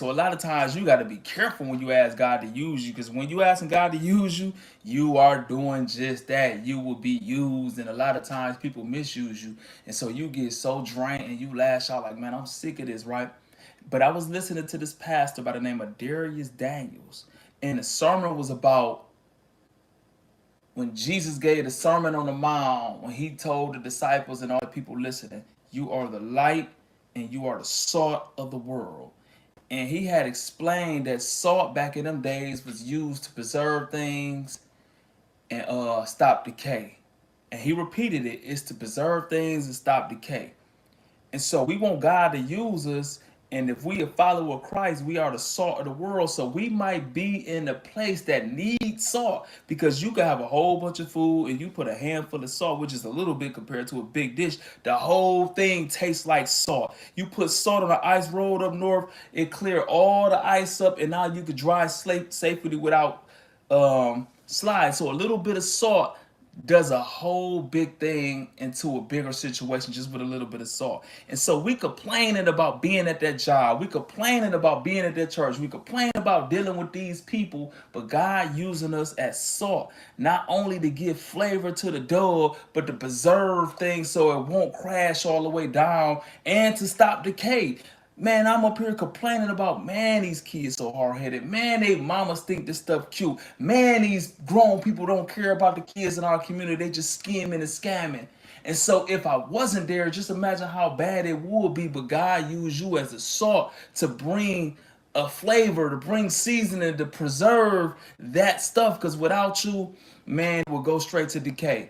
So a lot of times you got to be careful when you ask God to use you, because when you asking God to use you, you are doing just that. You will be used, and a lot of times people misuse you, and so you get so drained and you lash out like, man, I'm sick of this, right? But I was listening to this pastor by the name of Darius Daniels, and the sermon was about when Jesus gave the Sermon on the Mount, when he told the disciples and all the people listening, you are the light and you are the salt of the world. And he had explained that salt back in them days was used to preserve things and stop decay. And he repeated it, it's to preserve things and stop decay. And so we want God to use us. And if we are follower of Christ, we are the salt of the world. So we might be in a place that needs salt, because you can have a whole bunch of food and you put a handful of salt, which is a little bit compared to a big dish. The whole thing tastes like salt. You put salt on the ice road up north, it clear all the ice up, and now you can drive safely without slide. So a little bit of salt does a whole big thing into a bigger situation just with a little bit of salt. And so we complaining about being at that job, we complaining about being at that church, we complain about dealing with these people, but God using us as salt, not only to give flavor to the dough, but to preserve things so it won't crash all the way down and to stop decay. Man, I'm up here complaining about, man, these kids so hard-headed. Man, they mamas think this stuff cute. Man, these grown people don't care about the kids in our community. They just scheming and scamming. And so if I wasn't there, just imagine how bad it would be. But God used you as a salt to bring a flavor, to bring seasoning, to preserve that stuff. Because without you, man, it will go straight to decay.